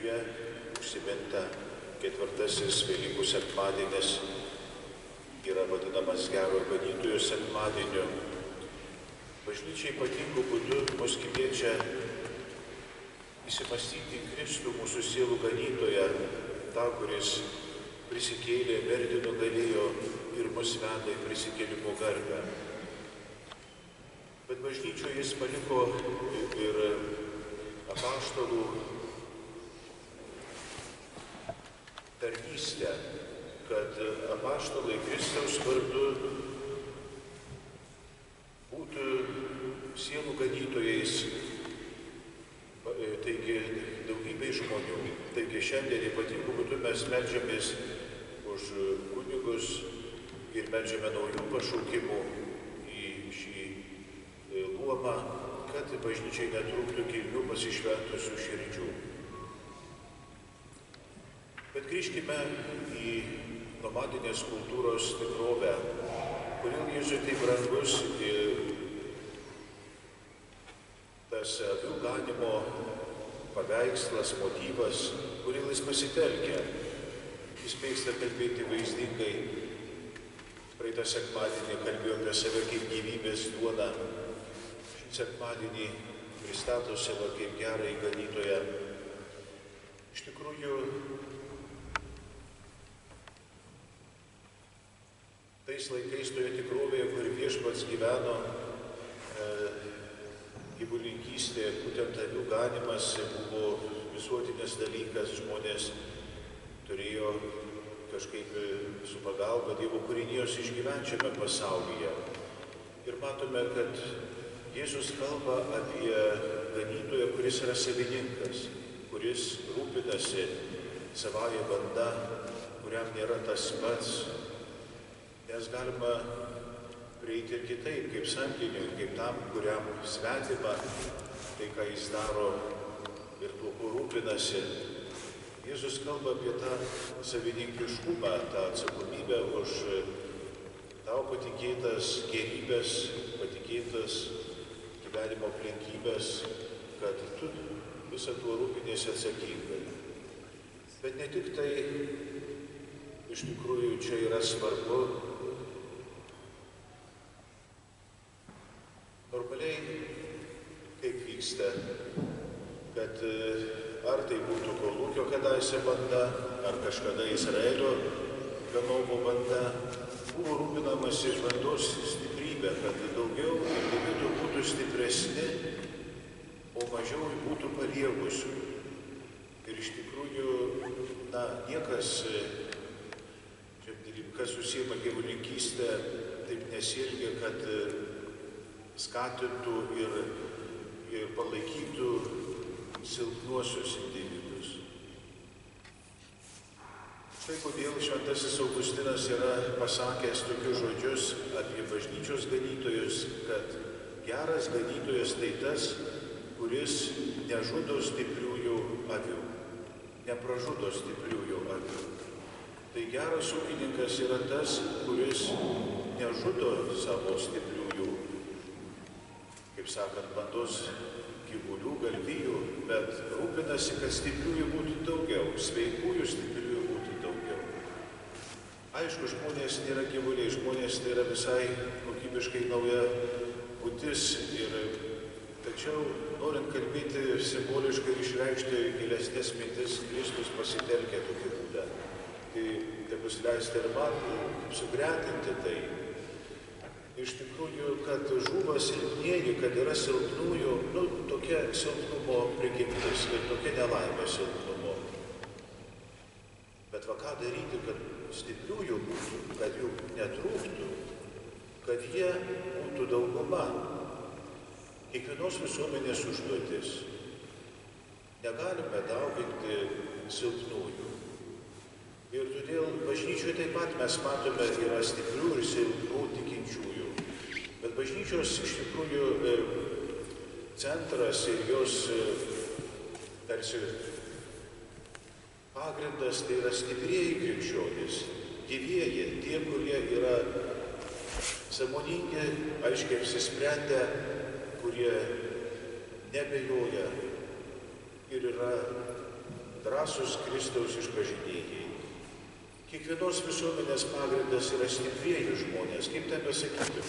bažnyčioje užsiminta ketvirtasis Velykų sekmadienis yra vadinamas Gerojo Ganytojo sekmadieniu. Bažnyčia ypatingų būdų mus kviečia įsimastyti į Kristų, mūsų sielų ganytoją, tą, kuris prisikėlė, mirtį nugalėjo ir mus veda į prisikėlimo garbę. Bet bažnyčioje jis paliko ir apaštalų tarnystę, kad apaštalai Kristaus vardu būtų sielų ganytojais, taigi daugybė žmonių. Taigi šiandien ypatingų būdų mes meldžiamės už kunigus ir meldžiame naujų pašaukimų į šį luomą, kad bažnyčiai netrūktų kilnių pasišventusių širdžių. Bet grįžkime į nomadinės kultūros tikrovę, kodėl Jėzui tai brangus ir tas avių ganymo paveikslas, motyvas, kurį jis pasitelkia. Jis mėgsta kalbėti vaizdingai. Praeitą sekmadienį kalbėjo apie save kaip gyvybės duoną. Šį sekmadienį pristato save kaip gerąjį ganytoją. Iš tikrųjų, tais laikais toje tikrovėje, kur viešpats gyveno, gyvulininkystė, būtent avių ganymas buvo visuotinis dalykas, žmonės turėjo kažkaip su pagalba Dievo kūrinijos išgyvenčiame pasaulyje. Ir matome, kad Jėzus kalba apie ganytoją, kuris yra savininkas, kuris rūpinasi savąją bandą, kuriam nėra tas pats. Nes galima prieiti ir kitaip, kaip samdiniui, kaip tam, kuriam svetima tai, ką jis daro ir tuo, kuo rūpinasi. Jėzus kalba apie tą savininkiškumą, tą atsakomybę už tau patikėtas gėrybės, patikėtas gyvenimo aplinkybės, kad tu visą tuo rūpinėsi atsakingai. Bet ne tik tai, iš tikrųjų, čia yra svarbu. Normaliai, kaip vyksta, kad ar tai būtų kolūkio kadaise banda, ar kažkada Izraelio ganovų banda, buvo rūpinamasi bandos stiprybė, kad daugiau individų būtų stipresni, o mažiau būtų paliegusių. Ir iš tikrųjų, niekas, kas užsiima gyvulininkystę, taip nesielgia, kad skatintų ir palaikytų silpnuosius individus. Štai kodėl šventasis Augustinas yra pasakęs tokius žodžius apie bažnyčios ganytojus, kad geras ganytojas tai tas, kuris nežudo stipriųjų avių, nepražudo stipriųjų avių. Tai geras ūkininkas yra tas, kuris nežudo savo stipriųjų, kaip sakant, bandos gyvulių, galvijų, bet rūpinasi, kad stipriųjų būtų daugiau, sveikųjų stipriųjų būtų daugiau. Aišku, žmonės nėra gyvuliai, žmonės tai yra visai kokybiškai nauja būtis. Tačiau, norint kalbėti simboliškai ir išreikšti gilesnės mintis, Kristus pasitelkia tokį būdą. Tai bus leisti ir man sugretinti tai. Iš tikrųjų, kad žūva silpnieji, kad yra silpnųjų, tokia silpnumo prigimtis ir tokia nelaimė silpnumo. Bet ką daryti, kad stipriųjų būtų, kad jų netrūktų, kad jie būtų dauguma. Kiekvienos visuomenės užduotis. Negalime dauginti silpnųjų. Ir todėl bažnyčioje taip pat mes matome, yra stiprių ir silpnų tikinčiųjų. Bet bažnyčios iš tikrųjų centras ir jos tarsi pagrindas tai yra stiprieji krikščionys, gyvieji, tie, kurie yra sąmoningi, aiškiai apsisprendę, kurie nebejoja ir yra drąsūs Kristaus išpažinėjai. Kiekvienos visuomenės pagrindas yra stiprieji žmonės, kaip ten besakytum.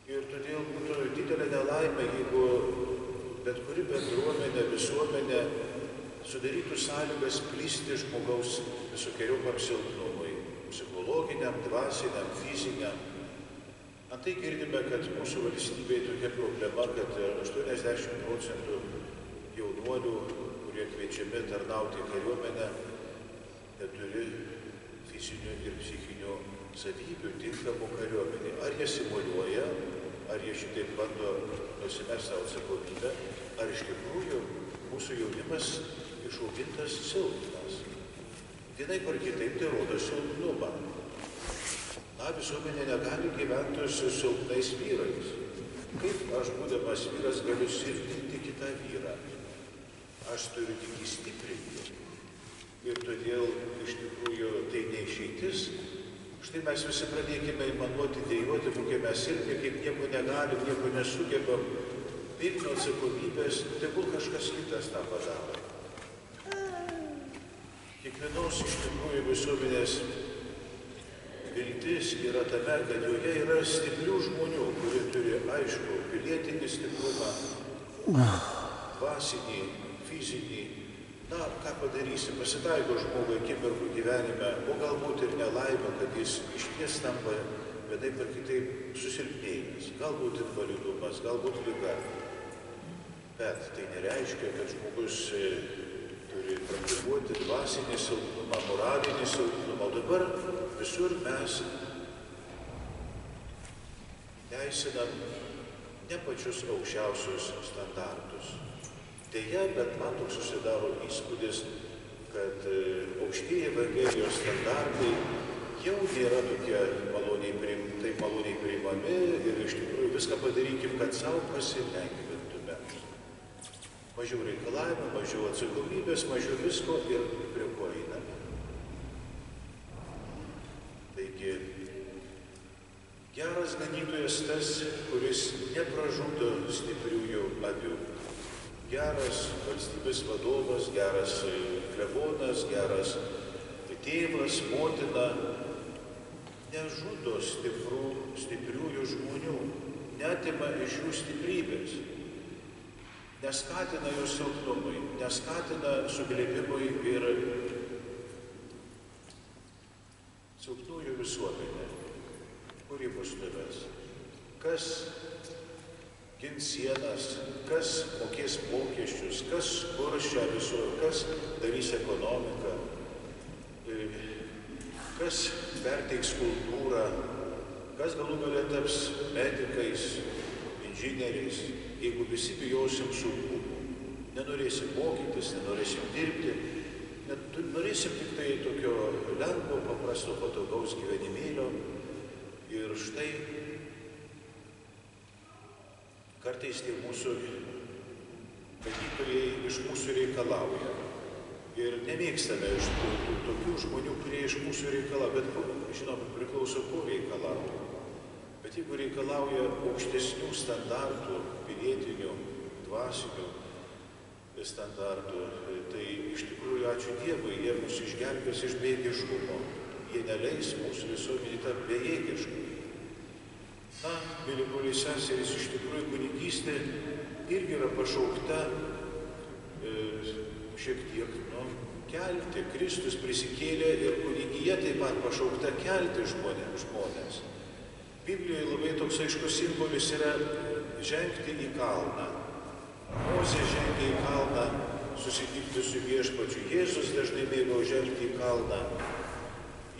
Ir todėl būtų didelė nelaimė, jeigu bet kuri bendruomenė, visuomenė sudarytų sąlygas plisti žmogaus visokiojopam silpnumui, psichologiniam, dvasiniam, fiziniam. Antai girdime, kad mūsų valstybėje tokia problema, kad 80% jaunuolių, kurie kviečiami tarnauti kariuomenę, neturi fizinių ir psichinių savybių tinkamų kariuomenį. Ar jie simuliuoja, ar jie šitaip bando nusimesti savo atsakomybę, ar iš tikrųjų mūsų jaunimas išaugintas silpnas. Vienaip ar kitaip tai rodo silpnumą. Visuomenė negali gyventi su silpnais vyrais. Kaip aš, būdamas vyras, galiu silpninti kitą vyrą? Aš turiu tik įstiprinti. Ir todėl iš tikrųjų tai neišeitis. Štai mes visi pradėkime įmanuoti, dėjuoti, kokie mes silpni, kaip nieko negalim, nieko nesugebam. Bėgti nuo atsakomybės, tegul kažkas kitas tą padaro. Kiekvienos iš tikrųjų visuomenės viltis yra tame, kad joje yra stiprių žmonių, kurie turi aišku pilietinį stiprumą, dvasinį, fizinį. Na, ką padarysi, pasitaiko žmogui akimirkų gyvenime, o galbūt ir nelaimė, kad jis išties tampa vienaip ar kitaip susilpnėjimas, galbūt invalidumas, galbūt liga. Bet tai nereiškia, kad žmogus turi praktikuoti dvasinį silpnumą, moralinį silpnumą. O dabar visur mes teisinam ne pačius aukščiausius standartus. Deja, bet man toks susidaro įspūdis, kad aukštieji Evangelijos standartai jau nėra tokie maloniai priimami ir iš tikrųjų viską padarykim, kad savo pasilengvintume. Mažiau reikalavimų, mažiau atsakomybės, mažiau visko ir prie ko einame. Taigi, geras ganytojas tas, kuris nepražudo stipriųjų avių. Geras valstybės vadovas, geras klebonas, geras tėvas, motina nežudo stipriųjų žmonių, neatima iš jų stiprybės, neskatina jų silpnumui, neskatina suglebimui ir silpnųjų visuomenė, kuri mus nuves. Kas gins sienas, kas mokės mokesčius, kas kurs šią visur, kas darys ekonomiką, kas perteiks kultūrą, kas galų gale taps medikais, inžinieriais, jeigu visi bijosim sunkumų, nenorėsim mokytis, nenorėsim dirbti, norėsim tik tai tokio lengvo, paprasto, patogaus gyvenimėlio. Ir štai kartais tie mūsų ganytojai iš mūsų reikalauja. Ir nemėgstame iš tokių žmonių, kurie iš mūsų reikalauja, bet žinoma, priklauso ko reikalauja. Bet jeigu reikalauja aukštesnių standartų, pilietinių, dvasinių standartų, tai iš tikrųjų ačiū Dievui, jie mus išgelbės iš bejėgiškumo. Jie neleis mūsų visuomenį tapti bejėgišku. Na, mėly broliai seserys, iš tikrųjų kunigystė irgi yra pašaukta šiek tiek kelti. Kristus prisikėlė ir kunigija taip pat pašaukta kelti žmonės. Biblijoje labai toks aiškus simbolis yra žengti į kalną. Mozė žengė į kalną susitikti su viešpačiu. Jėzus dažnai mėgo žengti į kalną.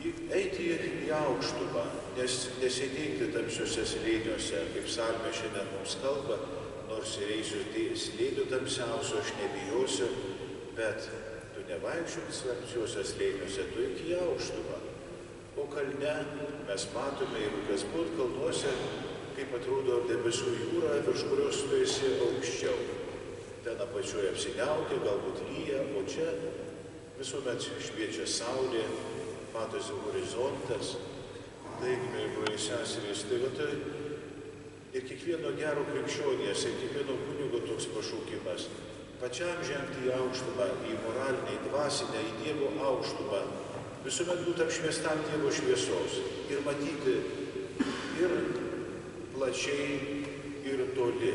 Eiti į aukštumą, nesėdėti tamsiuose slėniuose, kaip psalmė šiandien mums kalba, nors ir eisiu slėnių tamsiausio, aš nebijosiu, bet tu nevaikščiok tamsiuose slėniuose, tu eik į aukštumą. O kalne mes matome, jeigu kas būt kalnuose, kaip atrodo debesų jūra, virš kurios tu esi aukščiau. Ten apačioje apsiniaukia, galbūt lyja, o čia visuomet šviečia saulė, matosi horizontas. Taigi, mėly broliai seserys, tai ir kiekvieno gero krikščionės, ir kiekvieno kunigo toks pašaukimas pačiam žengti į aukštumą, į moralinę, į dvasinę, į Dievo aukštumą, visuomet būti apšviestam Dievo šviesos ir matyti ir plačiai, ir toli.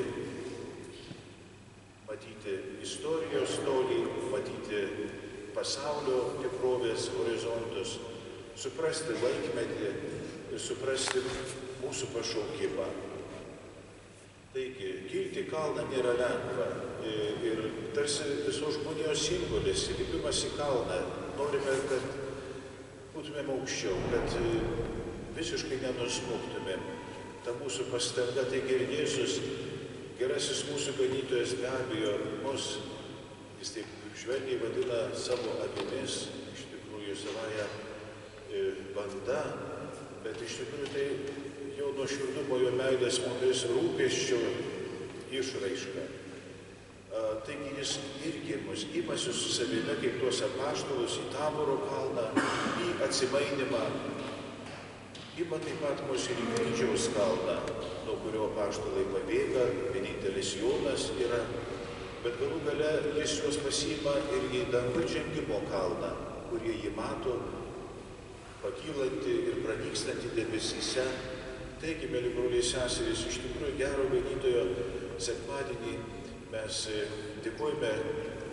Matyti istorijos tolį, matyti pasaulio tikrovės horizontus, suprasti laikmetį ir suprasti mūsų pašaukimą. Taigi, kilti kalną nėra lengva ir tarsi visos žmonijos simbolis, lipimas į kalną, norime, kad būtumėm aukščiau, kad visiškai nenusmuktumėm. Ta mūsų pastanga, taigi ir Jėzus, gerasis mūsų ganytojas be abejo, mus, jis taip švelniai vadina savo avimis, iš tikrųjų savąją banda, bet iš tikrųjų tai jo nuoširdumo, jo meilės mumis rūpesčio išraiška. Taigi jis irgi mus imasi su savimi, kaip tuos apaštalus, į Taboro kalną, į atsimainimą. Ima taip pat mus ir į Kryžiaus kalną, nuo kurio apaštalai pabėga, vienintelis Jonas yra, bet galų gale jis juos pasiima ir į dangun žengimo kalną, kurie jį mato, pakylantį ir pranykstantį debesyse. Taigi, mėly broliai seserys, iš tikrųjų gero ganytojo sekmadienį mes dėkojame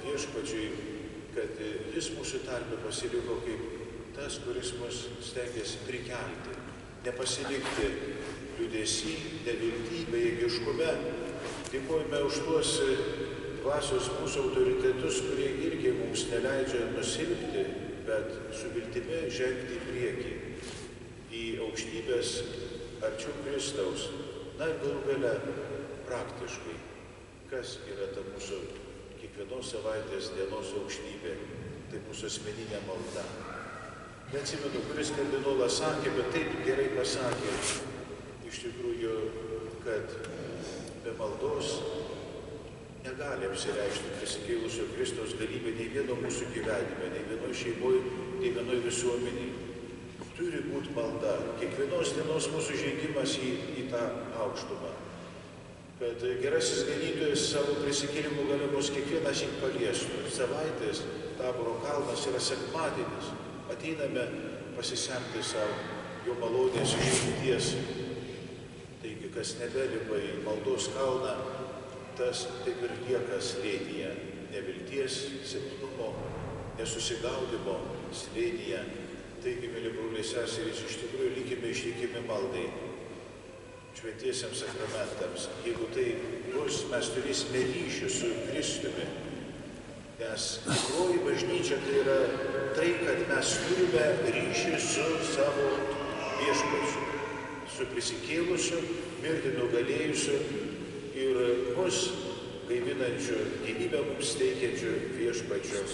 Viešpačiui, kad jis mūsų tarpe pasiliko kaip tas, kuris mus stengiasi prikelti, nepasilikti liūdesy, nevilty, bejėgiškume. Dėkojame už tuos dvasios mūsų autoritetus, kurie irgi mums neleidžia nusilpti, bet su viltimi žengti į priekį, į aukštybės arčiau Kristaus. Na ir galų gale praktiškai, kas yra ta mūsų kiekvienos savaitės dienos aukštybė, tai mūsų asmeninė malda. Neatsimenu, kuris kardinolas sakė, bet taip gerai pasakė, iš tikrųjų, kad be maldos negali apsireikšti prisikėlusio Kristaus galybė nei vieno mūsų gyvenime, nei vienoj šeimoje, nei vienoj visuomenėje. Turi būti malda, kiekvienos dienos mūsų žengimas į tą aukštumą. Kad gerasis ganytojas savo prisikėlimų gale mus kiekvienas paliestų. Savaitės Taboro kalnas yra sekmadienis. Ateiname pasisemti savo jo malonės išminties. Taigi, kas nebelipa į maldos kalną, tas taip ir lieka slėnyje. Nevilties, silpnumo, nesusigaudimo slėnyje. Taigi, mėly broliai seserys, iš tikrųjų likime ištikimi maldai, šventiesiems sakramentams. Jeigu tai bus, mes turėsime ryšį su Kristumi, nes tikroji bažnyčia tai yra tai, kad mes turime ryšį su savo Viešpačiu, su prisikėlusiu, mirtį nugalėjusiu ir mus gaivinančiu, gyvybę mums teikiančiu Viešpačiu.